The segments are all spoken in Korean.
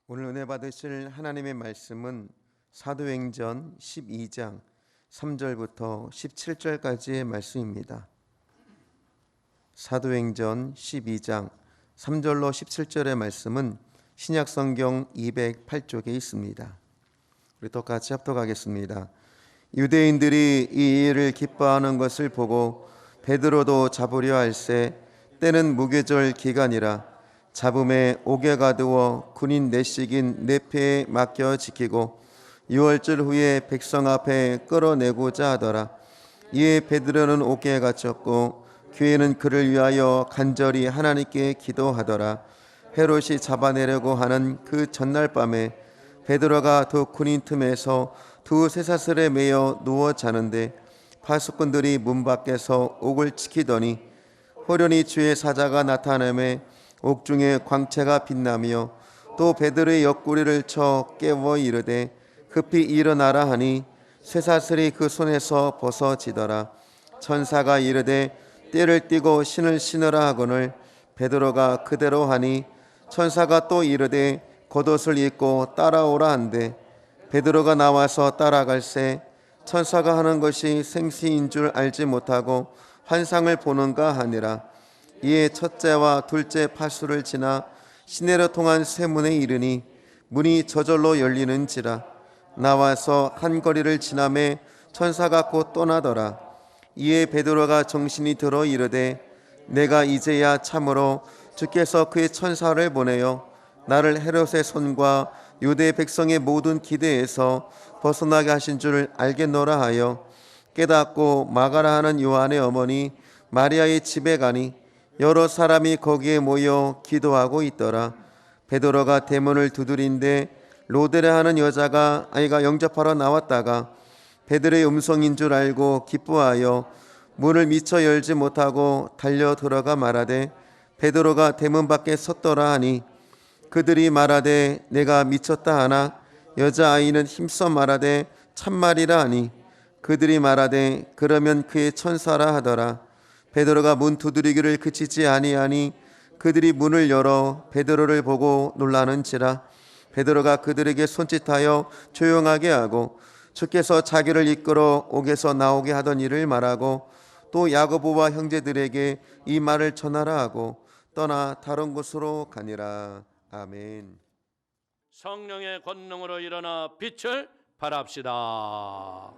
오늘 은혜 받으실 하나님의 말씀은 사도행전 12장 3절부터 17절까지의 말씀입니다. 사도행전 12장 3절로 17절의 말씀은 신약성경 208쪽에 있습니다. 우리 똑같이 합독하겠습니다. 유대인들이 이 일을 기뻐하는 것을 보고 베드로도 잡으려 할새 때는 무교절 기간이라 잡음에 옥에 가두어 군인 내식인 네페에 맡겨 지키고 6월절 후에 백성 앞에 끌어내고자 하더라. 이에 베드로는 옥에 갇혔고 교회는 그를 위하여 간절히 하나님께 기도하더라. 헤롯이 잡아내려고 하는 그 전날 밤에 베드로가 두 군인 틈에서 두 쇠사슬에 매여 누워 자는데 파수꾼들이 문 밖에서 옥을 지키더니 호련히 주의 사자가 나타나매 옥중에 광채가 빛나며 또 베드로의 옆구리를 쳐 깨워 이르되 급히 일어나라 하니 쇠사슬이 그 손에서 벗어지더라. 천사가 이르되 떼를 띠고 신을 신으라 하거늘 베드로가 그대로 하니 천사가 또 이르되 겉옷을 입고 따라오라 한대 베드로가 나와서 따라갈새 천사가 하는 것이 생시인 줄 알지 못하고 환상을 보는가 하니라. 이에 첫째와 둘째 파수를 지나 시내로 통한 쇠문에 이르니 문이 저절로 열리는지라. 나와서 한 거리를 지나매 천사가 곧 떠나더라. 이에 베드로가 정신이 들어 이르되 내가 이제야 참으로 주께서 그의 천사를 보내어 나를 헤롯의 손과 유대 백성의 모든 기대에서 벗어나게 하신 줄 알겠노라 하여 깨닫고 마가라 하는 요한의 어머니 마리아의 집에 가니 여러 사람이 거기에 모여 기도하고 있더라. 베드로가 대문을 두드린데 로데라 하는 여자가 아이가 영접하러 나왔다가 베드로의 음성인 줄 알고 기뻐하여 문을 미처 열지 못하고 달려 들어가 말하되 베드로가 대문 밖에 섰더라 하니 그들이 말하되 내가 미쳤다 하나 여자아이는 힘써 말하되 참말이라 하니 그들이 말하되 그러면 그의 천사라 하더라. 베드로가 문 두드리기를 그치지 아니하니 그들이 문을 열어 베드로를 보고 놀라는지라. 베드로가 그들에게 손짓하여 조용하게 하고 주께서 자기를 이끌어 옥에서 나오게 하던 일을 말하고 또 야고보와 형제들에게 이 말을 전하라 하고 떠나 다른 곳으로 가니라. 아멘. 성령의 권능으로 일어나 빛을 발합시다.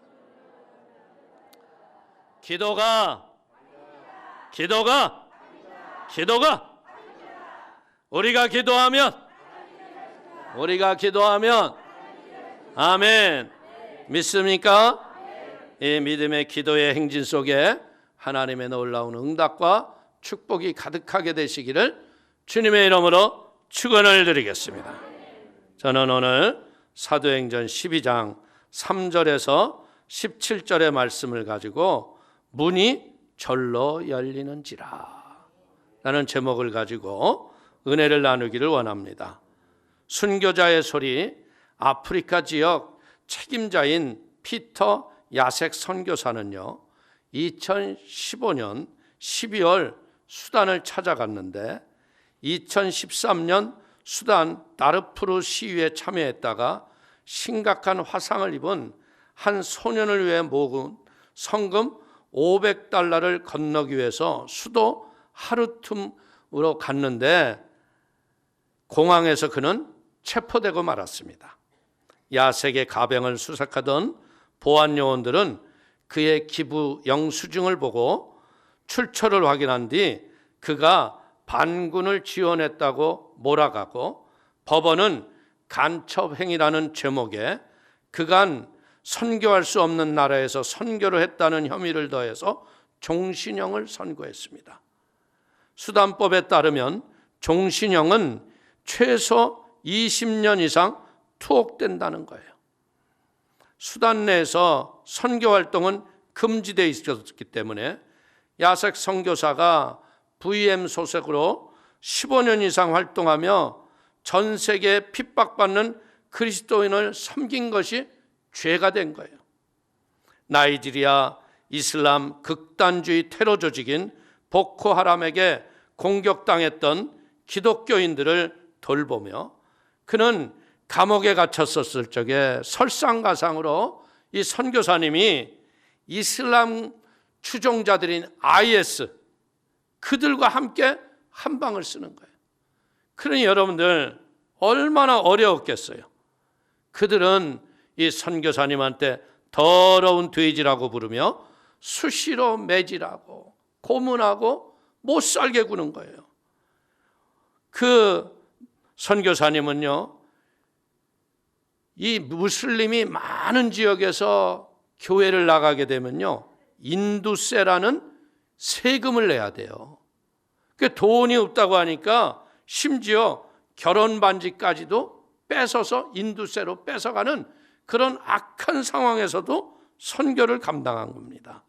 기도가 우리가 기도하면 아멘. 믿습니까? 이 믿음의 기도의 행진 속에 하나님의 놀라운 응답과 축복이 가득하게 되시기를 주님의 이름으로 축원을 드리겠습니다. 저는 오늘 사도행전 12장 3절에서 17절의 말씀을 가지고 문이 절로 열리는지라 라는 제목을 가지고 은혜를 나누기를 원합니다. 순교자의 소리 아프리카 지역 책임자인 피터 야색 선교사는요 2015년 12월 수단을 찾아갔는데 2013년 수단 다르푸르 시위에 참여했다가 심각한 화상을 입은 한 소년을 위해 모은 성금 500달러를 건너기 위해서 수도 하르툼으로 갔는데 공항에서 그는 체포되고 말았습니다. 야색의 가병을 수색하던 보안 요원들은 그의 기부 영수증을 보고 출처를 확인한 뒤 그가 반군을 지원했다고 몰아가고 법원은 간첩행위라는 제목에 그간 선교할 수 없는 나라에서 선교를 했다는 혐의를 더해서 종신형을 선고했습니다. 수단법에 따르면 종신형은 최소 20년 이상 투옥된다는 거예요. 수단 내에서 선교 활동은 금지되어 있었기 때문에 야색 선교사가 VM 소속으로 15년 이상 활동하며 전 세계에 핍박받는 그리스도인을 섬긴 것이 죄가 된 거예요. 나이지리아 이슬람 극단주의 테러 조직인 보코하람에게 공격당했던 기독교인들을 돌보며 그는 감옥에 갇혔었을 적에 설상가상으로 이 선교사님이 이슬람 추종자들인 IS 그들과 함께 한 방을 쓰는 거예요. 그러니 여러분들 얼마나 어려웠겠어요. 그들은 이 선교사님한테 더러운 돼지라고 부르며 수시로 매질하고 고문하고 못 살게 구는 거예요. 그 선교사님은요, 이 무슬림이 많은 지역에서 교회를 나가게 되면요, 인두세라는 세금을 내야 돼요. 그 돈이 없다고 하니까 심지어 결혼 반지까지도 뺏어서 인두세로 뺏어가는 그런 악한 상황에서도 선교를 감당한 겁니다.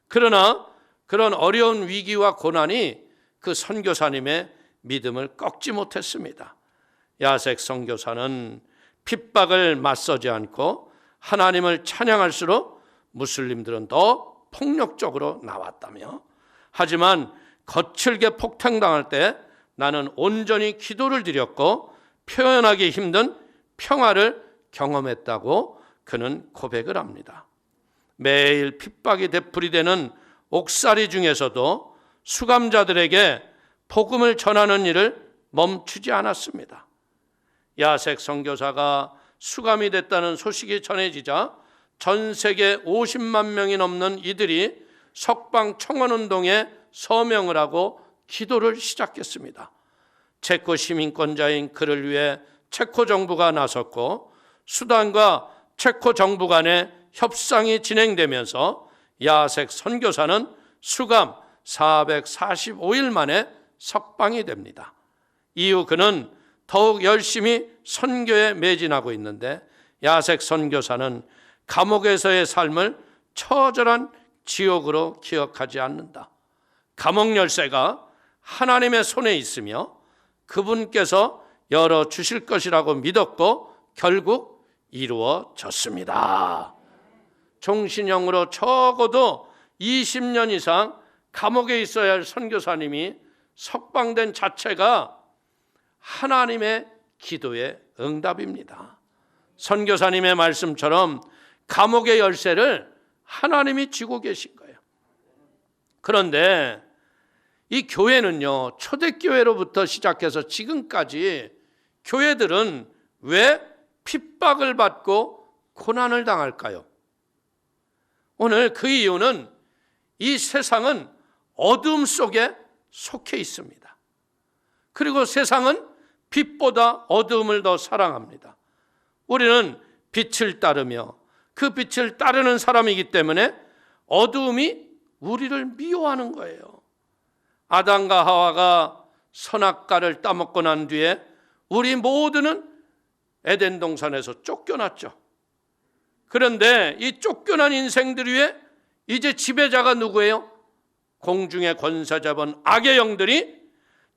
그러나 그런 어려운 위기와 고난이 그 선교사님의 믿음을 꺾지 못했습니다. 야색 선교사는 핍박을 맞서지 않고 하나님을 찬양할수록 무슬림들은 더 폭력적으로 나왔다며, 하지만 거칠게 폭행당할 때 나는 온전히 기도를 드렸고 표현하기 힘든 평화를 경험했다고 그는 고백을 합니다. 매일 핍박이 되풀이되는 옥살이 중에서도 수감자들에게 복음을 전하는 일을 멈추지 않았습니다. 야색 선교사가 수감이 됐다는 소식이 전해지자 전 세계 50만 명이 넘는 이들이 석방 청원운동에 서명을 하고 기도를 시작했습니다. 체코 시민권자인 그를 위해 체코 정부가 나섰고 수단과 체코 정부 간의 협상이 진행되면서 야색 선교사는 수감 445일 만에 석방이 됩니다. 이후 그는 더욱 열심히 선교에 매진하고 있는데 야색 선교사는 감옥에서의 삶을 처절한 지옥으로 기억하지 않는다. 감옥 열쇠가 하나님의 손에 있으며 그분께서 열어주실 것이라고 믿었고 결국 이루어졌습니다. 종신형으로 적어도 20년 이상 감옥에 있어야 할 선교사님이 석방된 자체가 하나님의 기도의 응답입니다. 선교사님의 말씀처럼 감옥의 열쇠를 하나님이 쥐고 계신 거예요. 그런데 이 교회는요, 초대교회로부터 시작해서 지금까지 교회들은 왜 핍박을 받고 고난을 당할까요? 오늘 그 이유는 이 세상은 어둠 속에 속해 있습니다. 그리고 세상은 빛보다 어둠을 더 사랑합니다. 우리는 빛을 따르며 그 빛을 따르는 사람이기 때문에 어두움이 우리를 미워하는 거예요. 아담과 하와가 선악과를 따먹고 난 뒤에 우리 모두는 에덴 동산에서 쫓겨났죠. 그런데 이 쫓겨난 인생들 위에 이제 지배자가 누구예요? 공중의 권세 잡은 악의 영들이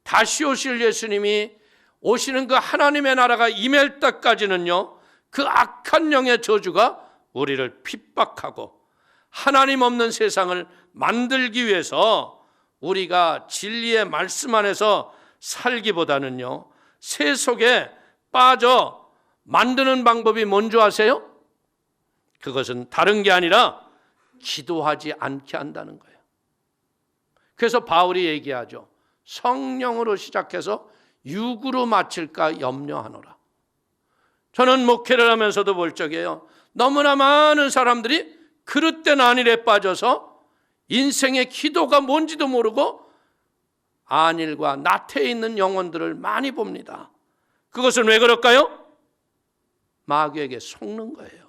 다시 오실 예수님이 오시는 그 하나님의 나라가 임할 때까지는요, 그 악한 영의 저주가 우리를 핍박하고 하나님 없는 세상을 만들기 위해서 우리가 진리의 말씀 안에서 살기보다는요, 새 속에 빠져 만드는 방법이 뭔지 아세요? 그것은 다른 게 아니라 기도하지 않게 한다는 거예요. 그래서 바울이 얘기하죠. 성령으로 시작해서 육으로 마칠까 염려하노라. 저는 목회를 하면서도 볼 적이에요. 너무나 많은 사람들이 그릇된 안일에 빠져서 인생의 기도가 뭔지도 모르고 안일과 나태해 있는 영혼들을 많이 봅니다. 그것은 왜 그럴까요? 마귀에게 속는 거예요.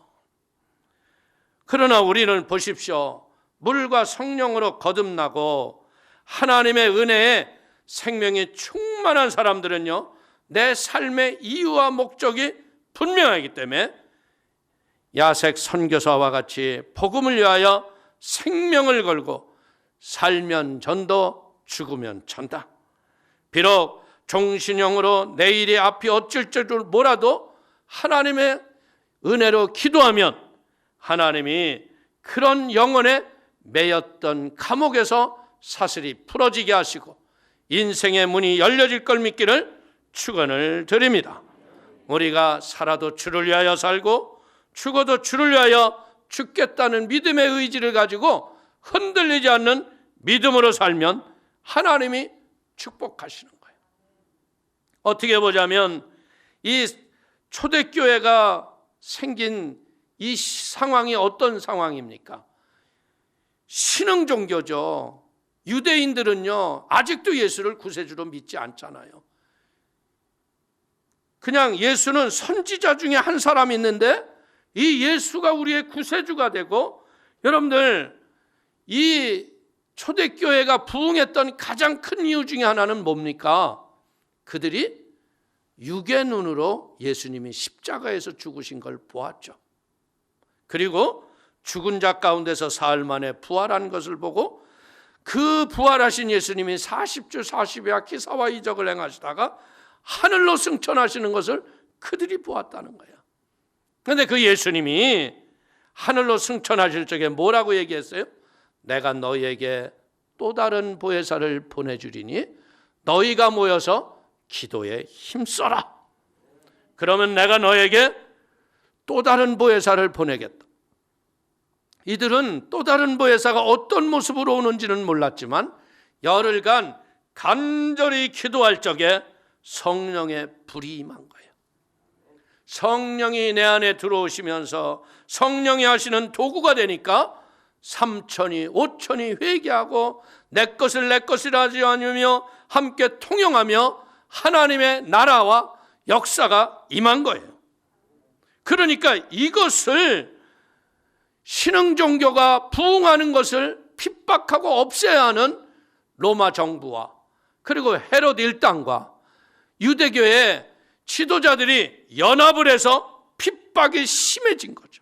그러나 우리는 보십시오. 물과 성령으로 거듭나고 하나님의 은혜에 생명이 충만한 사람들은요, 내 삶의 이유와 목적이 분명하기 때문에 야색 선교사와 같이 복음을 위하여 생명을 걸고 살면 전도 죽으면 천다. 비록 종신형으로 내일의 앞이 어쩔 줄 몰라도 하나님의 은혜로 기도하면 하나님이 그런 영혼에 매였던 감옥에서 사슬이 풀어지게 하시고 인생의 문이 열려질 걸 믿기를 축원을 드립니다. 우리가 살아도 주를 위하여 살고 죽어도 주를 위하여 죽겠다는 믿음의 의지를 가지고 흔들리지 않는 믿음으로 살면 하나님이 축복하시는 거예요. 어떻게 보자면 이 초대교회가 생긴 이 상황이 어떤 상황입니까? 신흥 종교죠. 유대인들은요, 아직도 예수를 구세주로 믿지 않잖아요. 그냥 예수는 선지자 중에 한 사람이 있는데 이 예수가 우리의 구세주가 되고, 여러분들 이 초대교회가 부흥했던 가장 큰 이유 중에 하나는 뭡니까? 그들이 육의 눈으로 예수님이 십자가에서 죽으신 걸 보았죠. 그리고 죽은 자 가운데서 사흘 만에 부활한 것을 보고 그 부활하신 예수님이 40주 40야 기사와 이적을 행하시다가 하늘로 승천하시는 것을 그들이 보았다는 거예요. 그런데 그 예수님이 하늘로 승천하실 적에 뭐라고 얘기했어요? 내가 너희에게 또 다른 보혜사를 보내주리니 너희가 모여서 기도에 힘써라. 그러면 내가 너에게 또 다른 보혜사를 보내겠다. 이들은 또 다른 보혜사가 어떤 모습으로 오는지는 몰랐지만 열흘간 간절히 기도할 적에 성령의 불이 임한 거예요. 성령이 내 안에 들어오시면서 성령이 하시는 도구가 되니까 3천이 5천이 회개하고 내 것을 내 것이라 하지 않으며 함께 통용하며 하나님의 나라와 역사가 임한 거예요. 그러니까 이것을 신흥 종교가 부흥하는 것을 핍박하고 없애야 하는 로마 정부와 그리고 헤롯 일당과 유대교의 지도자들이 연합을 해서 핍박이 심해진 거죠.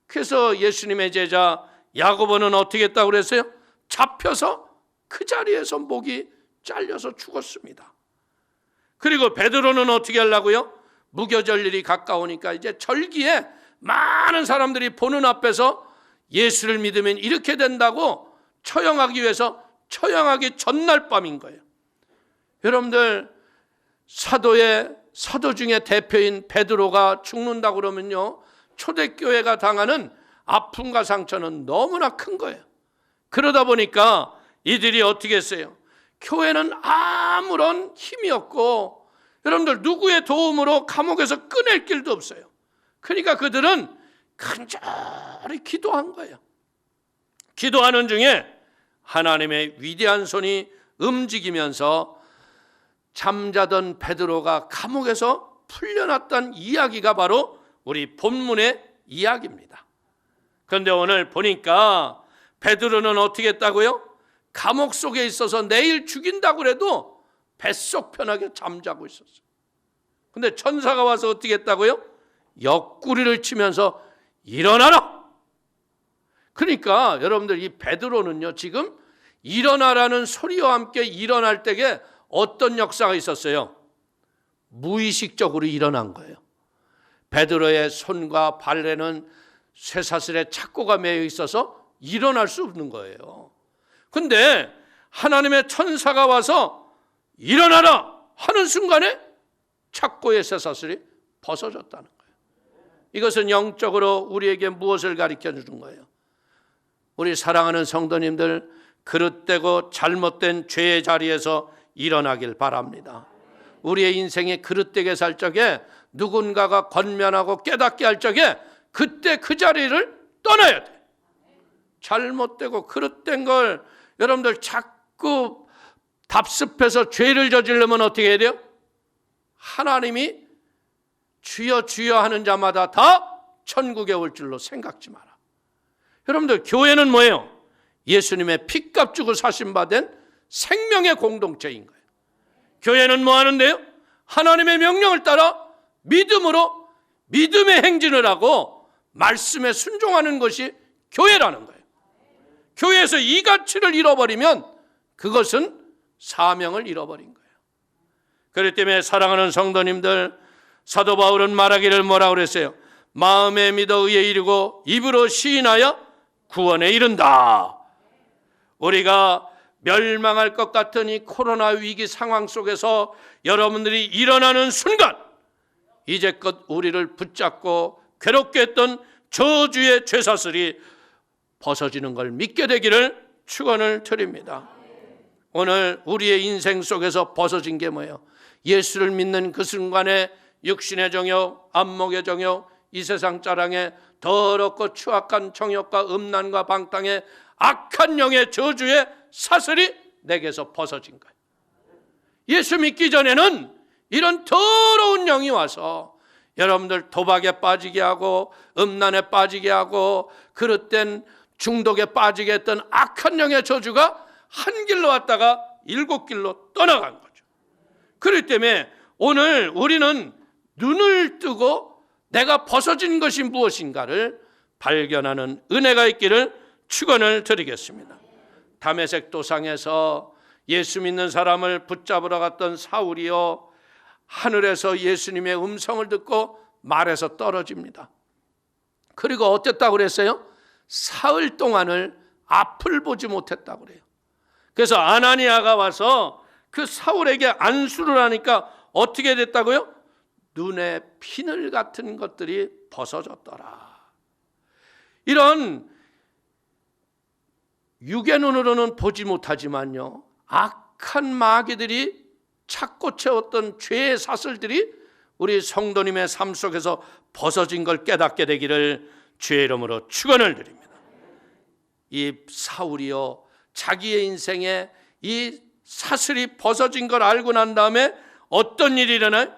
그래서 예수님의 제자 야고보는 어떻게 했다고 그랬어요? 잡혀서 그 자리에서 목이 잘려서 죽었습니다. 그리고 베드로는 어떻게 하려고요? 무교절일이 가까우니까 이제 절기에 많은 사람들이 보는 앞에서 예수를 믿으면 이렇게 된다고 처형하기 위해서 처형하기 전날 밤인 거예요. 여러분들 사도 중에 대표인 베드로가 죽는다고 그러면요, 초대교회가 당하는 아픔과 상처는 너무나 큰 거예요. 그러다 보니까 이들이 어떻게 했어요? 교회는 아무런 힘이 없고 여러분들 누구의 도움으로 감옥에서 꺼낼 길도 없어요. 그러니까 그들은 간절히 기도한 거예요. 기도하는 중에 하나님의 위대한 손이 움직이면서 잠자던 베드로가 감옥에서 풀려났던 이야기가 바로 우리 본문의 이야기입니다. 그런데 오늘 보니까 베드로는 어떻게 했다고요? 감옥 속에 있어서 내일 죽인다고 해도 뱃속 편하게 잠자고 있었어요. 근데 천사가 와서 어떻게 했다고요? 옆구리를 치면서 일어나라. 그러니까 여러분들 이 베드로는요, 지금 일어나라는 소리와 함께 일어날 때에 어떤 역사가 있었어요? 무의식적으로 일어난 거예요. 베드로의 손과 발에는 쇠사슬에 착고가 매여 있어서 일어날 수 없는 거예요. 근데 하나님의 천사가 와서 일어나라 하는 순간에 착고의 쇠사슬이 벗어졌다는 거예요. 이것은 영적으로 우리에게 무엇을 가르쳐 주는 거예요? 우리 사랑하는 성도님들, 그릇되고 잘못된 죄의 자리에서 일어나길 바랍니다. 우리의 인생에 그릇되게 살 적에 누군가가 권면하고 깨닫게 할 적에 그때 그 자리를 떠나야 돼. 잘못되고 그릇된 걸 여러분들 자꾸 답습해서 죄를 저지르면 어떻게 해야 돼요? 하나님이 주여 주여 하는 자마다 다 천국에 올 줄로 생각지 마라. 여러분들 교회는 뭐예요? 예수님의 피값 주고 사심받은 생명의 공동체인 거예요. 교회는 뭐 하는데요? 하나님의 명령을 따라 믿음으로 믿음의 행진을 하고 말씀에 순종하는 것이 교회라는 거예요. 교회에서 이 가치를 잃어버리면 그것은 사명을 잃어버린 거예요. 그렇기 때문에 사랑하는 성도님들, 사도 바울은 말하기를 뭐라고 그랬어요? 마음에 믿어 의에 이르고 입으로 시인하여 구원에 이른다. 우리가 멸망할 것 같은 이 코로나 위기 상황 속에서 여러분들이 일어나는 순간 이제껏 우리를 붙잡고 괴롭게 했던 저주의 죄사슬이 벗어지는 걸 믿게 되기를 축원을 드립니다. 오늘 우리의 인생 속에서 벗어진 게 뭐예요? 예수를 믿는 그 순간에 육신의 정욕, 안목의 정욕, 이 세상 자랑에 더럽고 추악한 정욕과 음란과 방탕의 악한 영의 저주의 사슬이 내게서 벗어진 거예요. 예수 믿기 전에는 이런 더러운 영이 와서 여러분들 도박에 빠지게 하고 음란에 빠지게 하고 그릇된 중독에 빠지게 했던 악한 영의 저주가 한 길로 왔다가 7길로 떠나간 거죠. 그렇기 때문에 오늘 우리는 눈을 뜨고 내가 벗어진 것이 무엇인가를 발견하는 은혜가 있기를 축원을 드리겠습니다. 다메섹 도상에서 예수 믿는 사람을 붙잡으러 갔던 사울이요, 하늘에서 예수님의 음성을 듣고 말에서 떨어집니다. 그리고 어땠다고 그랬어요? 사흘 동안을 앞을 보지 못했다고 그래요. 그래서 아나니아가 와서 그 사울에게 안수를 하니까 어떻게 됐다고요? 눈에 피늘 같은 것들이 벗어졌더라. 이런 육의 눈으로는 보지 못하지만요, 악한 마귀들이 찾고 채웠던 죄의 사슬들이 우리 성도님의 삶 속에서 벗어진 걸 깨닫게 되기를 주의 이름으로 축원을 드립니다. 이 사울이요, 자기의 인생에 이 사슬이 벗어진 걸 알고 난 다음에 어떤 일이 일어나요?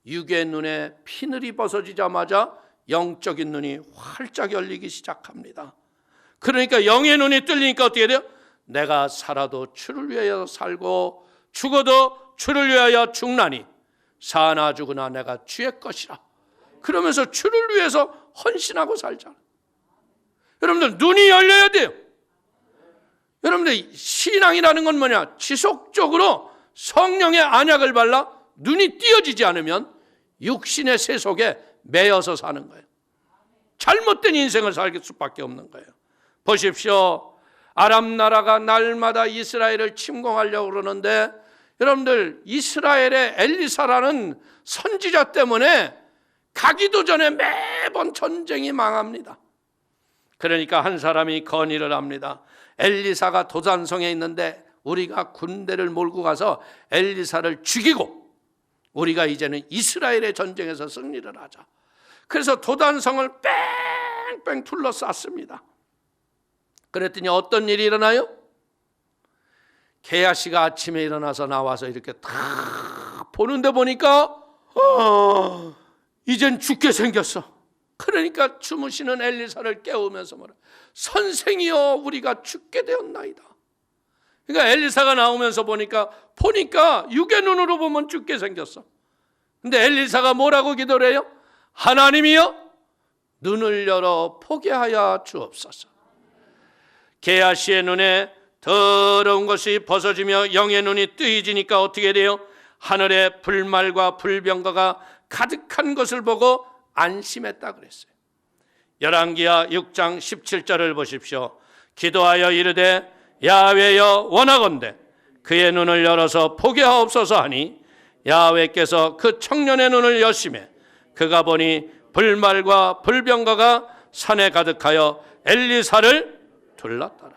육의 눈에 피늘이 벗어지자마자 영적인 눈이 활짝 열리기 시작합니다. 그러니까 영의 눈이 뚫리니까 어떻게 돼요? 내가 살아도 주를 위하여 살고 죽어도 주를 위하여 죽나니 사나 죽으나 내가 주의 것이라. 그러면서 주를 위해서 헌신하고 살잖아요. 여러분들 눈이 열려야 돼요. 여러분들 신앙이라는 건 뭐냐? 지속적으로 성령의 안약을 발라 눈이 띄어지지 않으면 육신의 세속에 매여서 사는 거예요. 잘못된 인생을 살 수밖에 없는 거예요. 보십시오. 아람 나라가 날마다 이스라엘을 침공하려고 그러는데 여러분들 이스라엘의 엘리사라는 선지자 때문에 가기도 전에 매번 전쟁이 망합니다. 그러니까 한 사람이 건의를 합니다. 엘리사가 도단성에 있는데 우리가 군대를 몰고 가서 엘리사를 죽이고 우리가 이제는 이스라엘의 전쟁에서 승리를 하자. 그래서 도단성을 뺑뺑 둘러쌌습니다. 그랬더니 어떤 일이 일어나요? 게하시가 아침에 일어나서 나와서 이렇게 다 보는데 보니까 이젠 죽게 생겼어. 그러니까 주무시는 엘리사를 깨우면서 뭐라, 선생이여 우리가 죽게 되었나이다. 그러니까 엘리사가 나오면서 보니까 육의 눈으로 보면 죽게 생겼어. 근데 엘리사가 뭐라고 기도를 해요? 하나님이여 눈을 열어 보게 하여 주옵소서. 게하시의 눈에 더러운 것이 벗어지며 영의 눈이 뜨이지니까 어떻게 돼요? 하늘에 불말과 불병거가 가득한 것을 보고 안심했다 그랬어요. 열왕기하 6장 17절을 보십시오. 기도하여 이르되 야훼여 원하건대 그의 눈을 열어서 보게 하옵소서 하니 야훼께서 그 청년의 눈을 여시매 그가 보니 불말과 불병거가 산에 가득하여 엘리사를 둘렀더라.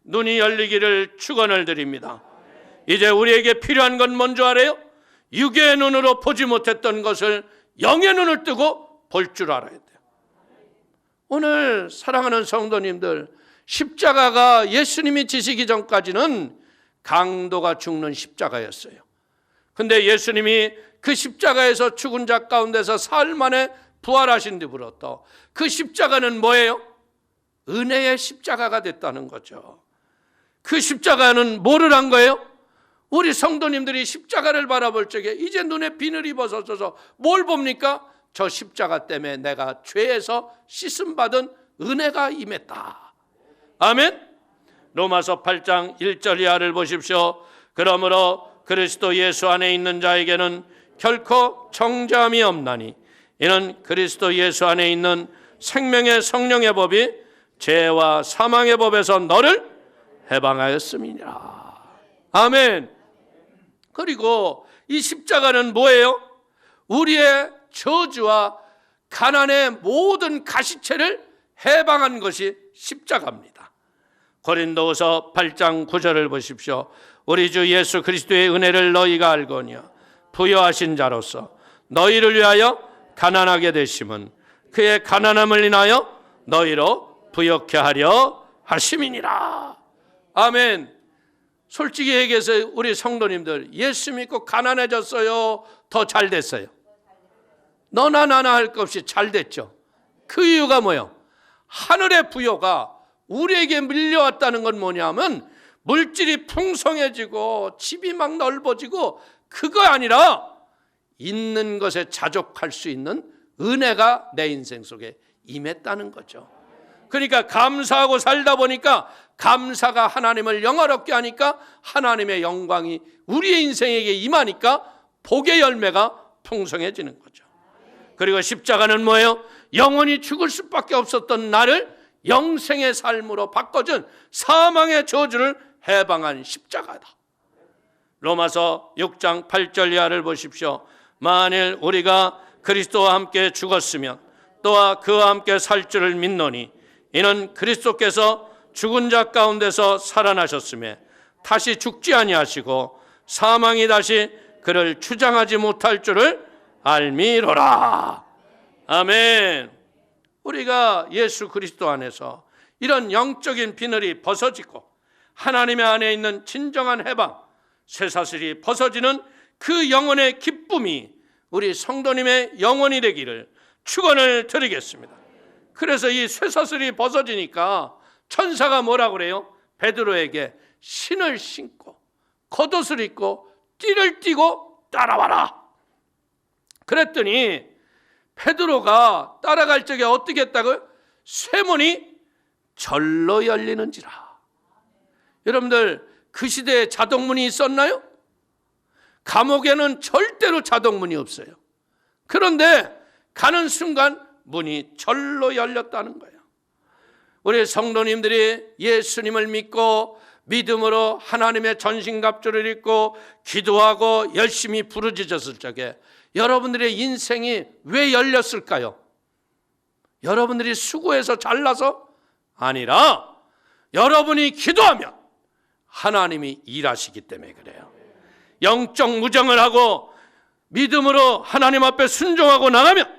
눈이 열리기를 축원을 드립니다. 이제 우리에게 필요한 건 뭔지 알아요? 육의 눈으로 보지 못했던 것을 영의 눈을 뜨고 볼 줄 알아야 돼요. 오늘 사랑하는 성도님들, 십자가가 예수님이 지시기 전까지는 강도가 죽는 십자가였어요. 근데 예수님이 그 십자가에서 죽은 자 가운데서 사흘 만에 부활하신 뒤부터 그 십자가는 뭐예요? 은혜의 십자가가 됐다는 거죠. 그 십자가는 뭐를 한 거예요? 우리 성도님들이 십자가를 바라볼 적에 이제 눈에 비늘이 벗어져서 뭘 봅니까? 저 십자가 때문에 내가 죄에서 씻음받은 은혜가 임했다. 아멘. 로마서 8장 1절 이하를 보십시오. 그러므로 그리스도 예수 안에 있는 자에게는 결코 정죄함이 없나니 이는 그리스도 예수 안에 있는 생명의 성령의 법이 죄와 사망의 법에서 너를 해방하였음이니라. 아멘. 그리고 이 십자가는 뭐예요? 우리의 저주와 가난의 모든 가시체를 해방한 것이 십자가입니다. 고린도후서 8장 9절을 보십시오. 우리 주 예수 그리스도의 은혜를 너희가 알거니와 부여하신 자로서 너희를 위하여 가난하게 되심은 그의 가난함을 인하여 너희로 부욕케 하려 하심이니라. 아멘. 솔직히 얘기해서 우리 성도님들 예수 믿고 가난해졌어요? 더 잘 됐어요? 너나 나나 할 것 없이 잘 됐죠. 그 이유가 뭐예요? 하늘의 부여가 우리에게 밀려왔다는 건 뭐냐면 물질이 풍성해지고 집이 막 넓어지고 그거 아니라 있는 것에 자족할 수 있는 은혜가 내 인생 속에 임했다는 거죠. 그러니까 감사하고 살다 보니까 감사가 하나님을 영화롭게 하니까 하나님의 영광이 우리의 인생에게 임하니까 복의 열매가 풍성해지는 거죠. 그리고 십자가는 뭐예요? 영원히 죽을 수밖에 없었던 나를 영생의 삶으로 바꿔준 사망의 저주를 해방한 십자가다. 로마서 6장 8절 이하를 보십시오. 만일 우리가 그리스도와 함께 죽었으면 또한 그와 함께 살 줄을 믿노니 이는 그리스도께서 죽은 자 가운데서 살아나셨음에 다시 죽지 아니하시고 사망이 다시 그를 주장하지 못할 줄을 알미로라. 아멘. 우리가 예수 그리스도 안에서 이런 영적인 비늘이 벗어지고 하나님의 안에 있는 진정한 해방, 쇠사슬이 벗어지는 그 영혼의 기쁨이 우리 성도님의 영혼이 되기를 축원을 드리겠습니다. 그래서 이 쇠사슬이 벗어지니까 천사가 뭐라고 그래요? 베드로에게 신을 신고 겉옷을 입고 띠를 띠고 따라와라. 그랬더니 베드로가 따라갈 적에 어떻게 했다고요? 쇠문이 절로 열리는지라. 여러분들 그 시대에 자동문이 있었나요? 감옥에는 절대로 자동문이 없어요. 그런데 가는 순간 문이 절로 열렸다는 거예요. 우리 성도님들이 예수님을 믿고 믿음으로 하나님의 전신갑주를 입고 기도하고 열심히 부르짖었을 적에 여러분들의 인생이 왜 열렸을까요? 여러분들이 수고해서 잘나서? 아니라 여러분이 기도하면 하나님이 일하시기 때문에 그래요. 영적 무정을 하고 믿음으로 하나님 앞에 순종하고 나가면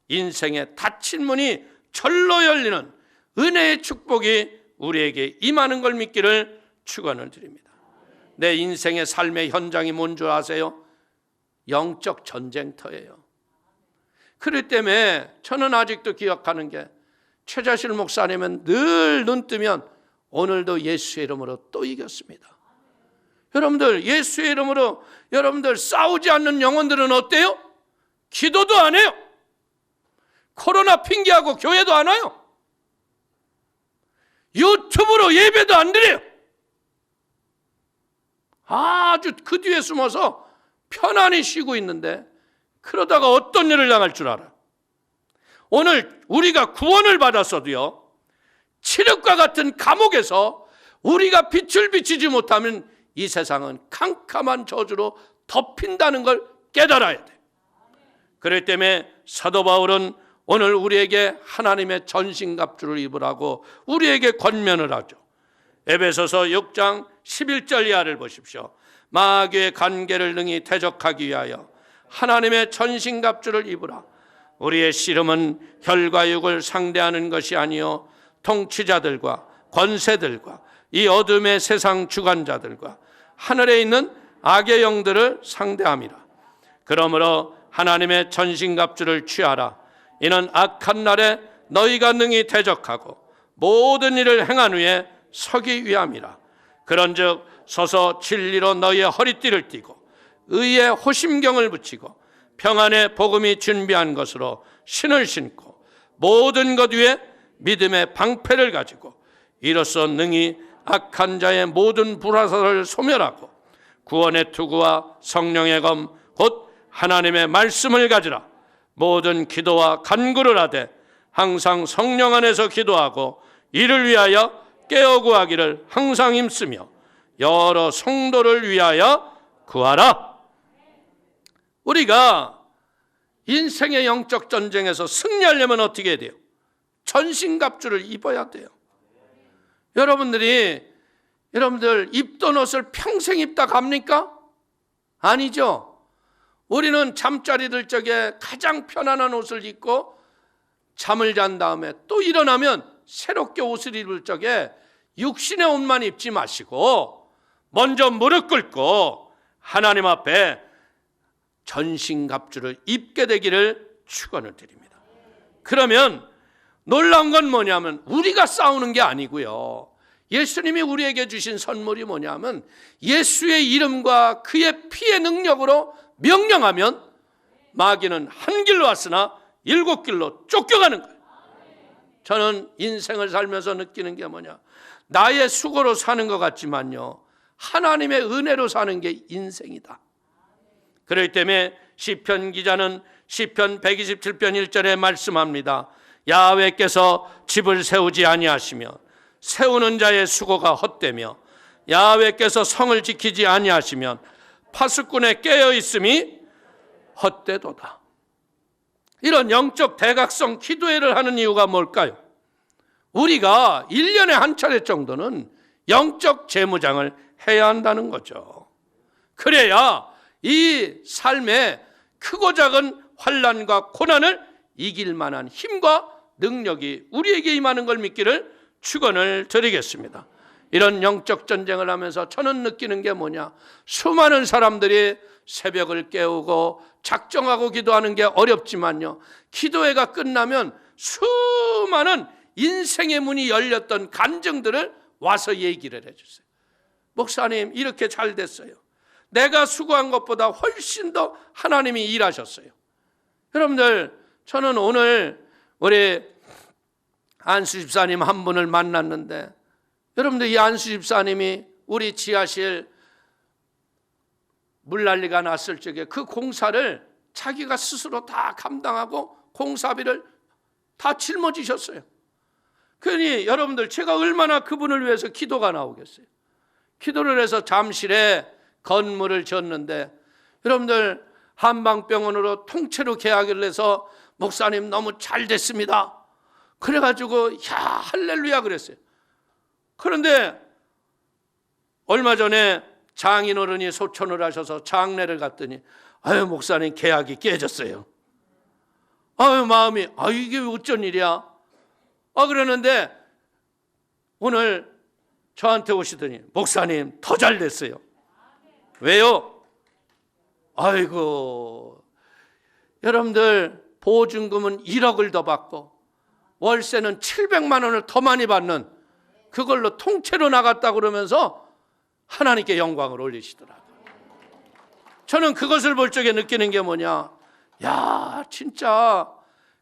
인생의 닫힌 문이 절로 열리는 은혜의 축복이 우리에게 임하는 걸 믿기를 축원을 드립니다. 내 인생의 삶의 현장이 뭔 줄 아세요? 영적 전쟁터예요. 그렇기 때문에 저는 아직도 기억하는 게 최자실 목사님은 늘 눈 뜨면 오늘도 예수의 이름으로 또 이겼습니다. 여러분들 예수의 이름으로 여러분들 싸우지 않는 영혼들은 어때요? 기도도 안 해요. 코로나 핑계하고 교회도 안 와요. 유튜브로 예배도 안 드려요. 아주 그 뒤에 숨어서 편안히 쉬고 있는데 그러다가 어떤 일을 당할 줄 알아요. 오늘 우리가 구원을 받았어도요, 칠흑과 같은 감옥에서 우리가 빛을 비치지 못하면 이 세상은 캄캄한 저주로 덮인다는 걸 깨달아야 돼. 그렇기 때문에 사도 바울은 오늘 우리에게 하나님의 전신갑주를 입으라고 우리에게 권면을 하죠. 에베소서 6장 11절 이하를 보십시오. 마귀의 관계를 능히 대적하기 위하여 하나님의 전신갑주를 입으라. 우리의 씨름은 혈과 육을 상대하는 것이 아니요 통치자들과 권세들과 이 어둠의 세상 주관자들과 하늘에 있는 악의 영들을 상대함이라. 그러므로 하나님의 전신갑주를 취하라. 이는 악한 날에 너희가 능히 대적하고 모든 일을 행한 후에 서기 위함이라. 그런즉 서서 진리로 너희의 허리띠를 띠고 의의 호심경을 붙이고 평안의 복음이 준비한 것으로 신을 신고 모든 것 위에 믿음의 방패를 가지고 이로써 능히 악한 자의 모든 불화살을 소멸하고 구원의 투구와 성령의 검 곧 하나님의 말씀을 가지라. 모든 기도와 간구를 하되 항상 성령 안에서 기도하고 이를 위하여 깨어 구하기를 항상 힘쓰며 여러 성도를 위하여 구하라. 우리가 인생의 영적 전쟁에서 승리하려면 어떻게 해야 돼요? 전신갑주를 입어야 돼요. 여러분들 입던 옷을 평생 입다 갑니까? 아니죠. 우리는 잠자리 들 적에 가장 편안한 옷을 입고 잠을 잔 다음에 또 일어나면 새롭게 옷을 입을 적에 육신의 옷만 입지 마시고 먼저 무릎 꿇고 하나님 앞에 전신갑주를 입게 되기를 축원을 드립니다. 그러면 놀라운 건 뭐냐면 우리가 싸우는 게 아니고요. 예수님이 우리에게 주신 선물이 뭐냐면 예수의 이름과 그의 피의 능력으로 명령하면 마귀는 한 길로 왔으나 7길로 쫓겨가는 거예요. 저는 인생을 살면서 느끼는 게 뭐냐, 나의 수고로 사는 것 같지만요, 하나님의 은혜로 사는 게 인생이다. 그렇기 때문에 시편 기자는 시편 127편 1절에 말씀합니다. 야훼께서 집을 세우지 아니하시며 세우는 자의 수고가 헛되며 야훼께서 성을 지키지 아니하시면 파수꾼의 깨어 있음이 헛되도다. 이런 영적 대각성 기도회를 하는 이유가 뭘까요? 우리가 1년에 한 차례 정도는 영적 재무장을 해야 한다는 거죠. 그래야 이 삶의 크고 작은 환난과 고난을 이길 만한 힘과 능력이 우리에게 임하는 걸 믿기를 축원을 드리겠습니다. 이런 영적 전쟁을 하면서 저는 느끼는 게 뭐냐, 수많은 사람들이 새벽을 깨우고 작정하고 기도하는 게 어렵지만요, 기도회가 끝나면 수많은 인생의 문이 열렸던 간증들을 와서 얘기를 해주세요. 목사님 이렇게 잘 됐어요. 내가 수고한 것보다 훨씬 더 하나님이 일하셨어요. 여러분들, 저는 오늘 우리 안수 집사님 한 분을 만났는데, 여러분들 이 안수 집사님이 우리 지하실 물난리가 났을 적에 그 공사를 자기가 스스로 다 감당하고 공사비를 다 짊어지셨어요. 그러니 여러분들, 제가 얼마나 그분을 위해서 기도가 나오겠어요. 기도를 해서 잠실에 건물을 지었는데, 여러분들 한방병원으로 통째로 계약을 해서 목사님 너무 잘 됐습니다. 그래가지고 야 할렐루야 그랬어요. 그런데 얼마 전에 장인어른이 소천을 하셔서 장례를 갔더니 아유 목사님 계약이 깨졌어요. 아유 마음이 이게 어쩐 일이야. 그러는데 오늘 저한테 오시더니 목사님 더 잘 됐어요. 왜요? 아이고 여러분들 보증금은 1억을 더 받고 월세는 700만 원을 더 많이 받는, 그걸로 통째로 나갔다 그러면서 하나님께 영광을 올리시더라고요. 저는 그것을 볼 적에 느끼는 게 뭐냐, 야 진짜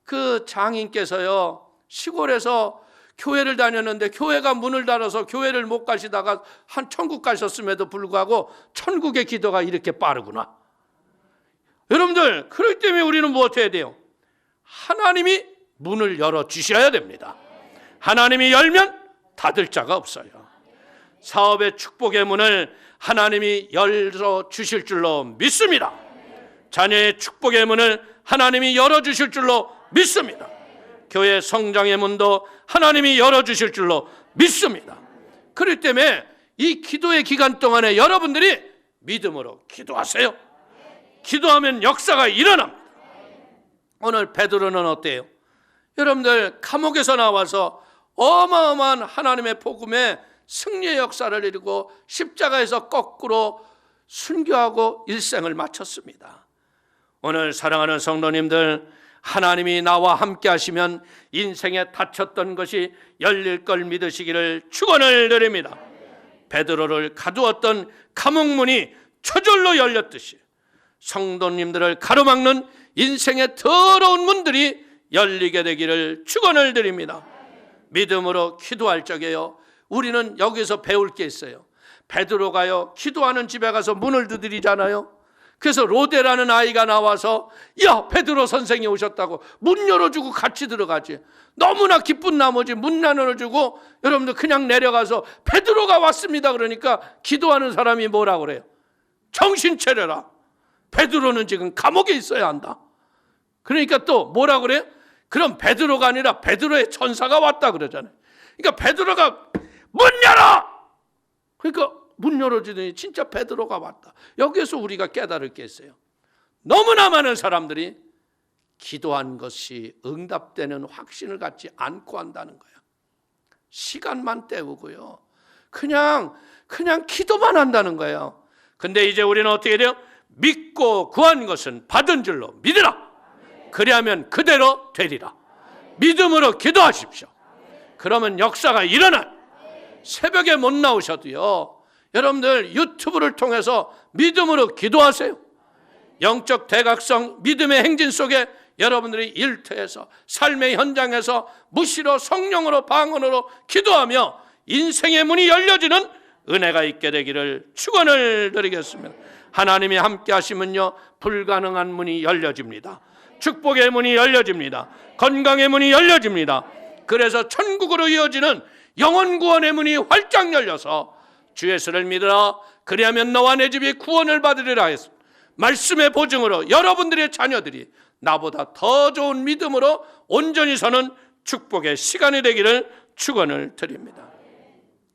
그 장인께서요 시골에서 교회를 다녔는데 교회가 문을 닫아서 교회를 못 가시다가 한 천국 가셨음에도 불구하고 천국의 기도가 이렇게 빠르구나. 여러분들, 그렇기 때문에 우리는 무엇 해야 돼요? 하나님이 문을 열어주셔야 됩니다. 하나님이 열면 닫을 자가 없어요. 사업의 축복의 문을 하나님이 열어주실 줄로 믿습니다. 자녀의 축복의 문을 하나님이 열어주실 줄로 믿습니다. 교회 성장의 문도 하나님이 열어주실 줄로 믿습니다. 그렇기 때문에 이 기도의 기간 동안에 여러분들이 믿음으로 기도하세요. 기도하면 역사가 일어납니다. 오늘 베드로는 어때요? 여러분들 감옥에서 나와서 어마어마한 하나님의 복음의 승리의 역사를 이루고 십자가에서 거꾸로 순교하고 일생을 마쳤습니다. 오늘 사랑하는 성도님들, 하나님이 나와 함께 하시면 인생에 닫혔던 것이 열릴 걸 믿으시기를 축원을 드립니다. 베드로를 가두었던 감옥문이 저절로 열렸듯이 성도님들을 가로막는 인생의 더러운 문들이 열리게 되기를 축원을 드립니다. 믿음으로 기도할 적에요, 우리는 여기서 배울 게 있어요. 베드로가요 기도하는 집에 가서 문을 두드리잖아요. 그래서 로데라는 아이가 나와서 야 베드로 선생이 오셨다고 문 열어주고 같이 들어가지. 너무나 기쁜 나머지 문 열어주고 여러분들 그냥 내려가서 베드로가 왔습니다 그러니까 기도하는 사람이 뭐라 그래요? 정신 차려라, 베드로는 지금 감옥에 있어야 한다. 그러니까 또 뭐라 그래요? 그럼 베드로가 아니라 베드로의 천사가 왔다 그러잖아요. 그러니까 베드로가 문 열어! 그러니까 문 열어주더니 진짜 베드로가 왔다. 여기에서 우리가 깨달을 게 있어요. 너무나 많은 사람들이 기도한 것이 응답되는 확신을 갖지 않고 한다는 거예요. 시간만 때우고요. 그냥 기도만 한다는 거예요. 근데 이제 우리는 어떻게 돼요? 믿고 구한 것은 받은 줄로 믿으라. 그리하면 그대로 되리라. 믿음으로 기도하십시오. 그러면 역사가 일어나. 새벽에 못 나오셔도요, 여러분들 유튜브를 통해서 믿음으로 기도하세요. 영적 대각성 믿음의 행진 속에 여러분들이 일터에서 삶의 현장에서 무시로 성령으로 방언으로 기도하며 인생의 문이 열려지는 은혜가 있게 되기를 축원을 드리겠습니다. 하나님이 함께 하시면요, 불가능한 문이 열려집니다. 축복의 문이 열려집니다. 건강의 문이 열려집니다. 그래서 천국으로 이어지는 영혼 구원의 문이 활짝 열려서 주 예수를 믿으라. 그리하면 너와 내 집이 구원을 받으리라 했습니다. 말씀의 보증으로 여러분들의 자녀들이 나보다 더 좋은 믿음으로 온전히 서는 축복의 시간이 되기를 축원을 드립니다.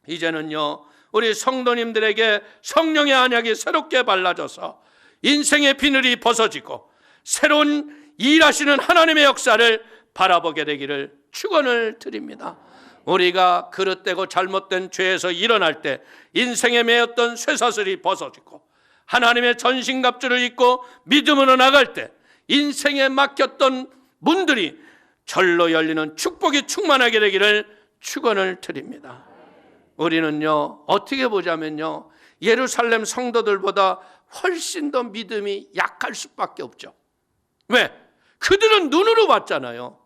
이제는요, 우리 성도님들에게 성령의 안약이 새롭게 발라져서 인생의 비늘이 벗어지고 새로운 일하시는 하나님의 역사를 바라보게 되기를 축원을 드립니다. 우리가 그릇되고 잘못된 죄에서 일어날 때 인생에 매였던 쇠사슬이 벗어지고 하나님의 전신갑주를 입고 믿음으로 나갈 때 인생에 막혔던 문들이 절로 열리는 축복이 충만하게 되기를 축원을 드립니다. 우리는요, 어떻게 보자면요, 예루살렘 성도들보다 훨씬 더 믿음이 약할 수밖에 없죠. 왜? 그들은 눈으로 봤잖아요.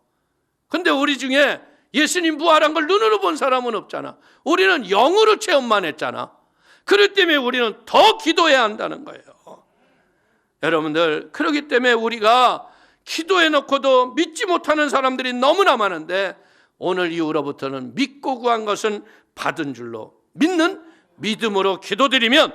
근데 우리 중에 예수님 부활한 걸 눈으로 본 사람은 없잖아. 우리는 영으로 체험만 했잖아. 그렇기 때문에 우리는 더 기도해야 한다는 거예요. 여러분들, 그렇기 때문에 우리가 기도해 놓고도 믿지 못하는 사람들이 너무나 많은데, 오늘 이후로부터는 믿고 구한 것은 받은 줄로 믿는 믿음으로 기도드리면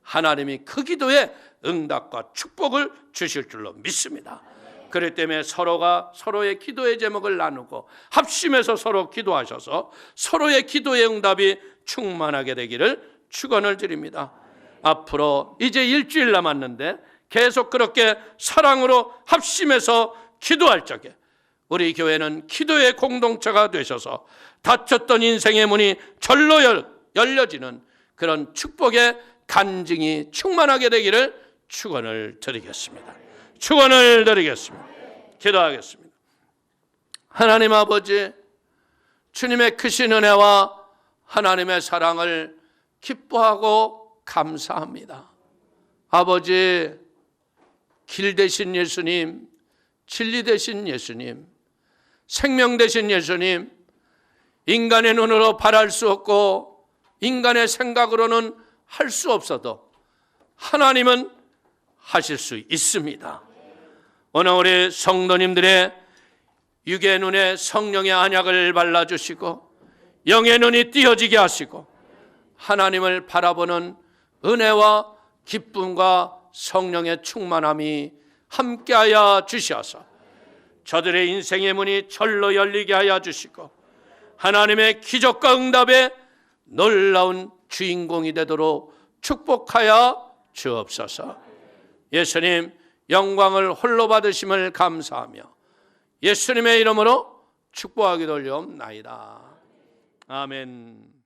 하나님이 그 기도에 응답과 축복을 주실 줄로 믿습니다. 그렇기 때문에 서로가 서로의 기도의 제목을 나누고 합심해서 서로 기도하셔서 서로의 기도의 응답이 충만하게 되기를 축원을 드립니다. 앞으로 이제 일주일 남았는데 계속 그렇게 사랑으로 합심해서 기도할 적에 우리 교회는 기도의 공동체가 되셔서 닫혔던 인생의 문이 절로 열려지는 그런 축복의 간증이 충만하게 되기를 축원을 드리겠습니다. 축원을 드리겠습니다. 기도하겠습니다. 하나님 아버지, 주님의 크신 은혜와 하나님의 사랑을 기뻐하고 감사합니다. 아버지, 길 되신 예수님, 진리 되신 예수님, 생명 되신 예수님, 인간의 눈으로 바랄 수 없고 인간의 생각으로는 할 수 없어도 하나님은 하실 수 있습니다. 오늘 우리 성도님들의 육의 눈에 성령의 안약을 발라주시고 영의 눈이 띄어지게 하시고 하나님을 바라보는 은혜와 기쁨과 성령의 충만함이 함께하여 주셔서 저들의 인생의 문이 절로 열리게 하여 주시고 하나님의 기적과 응답의 놀라운 주인공이 되도록 축복하여 주옵소서. 예수님, 영광을 홀로 받으심을 감사하며 예수님의 이름으로 축복하기도 올려옵나이다. 아멘.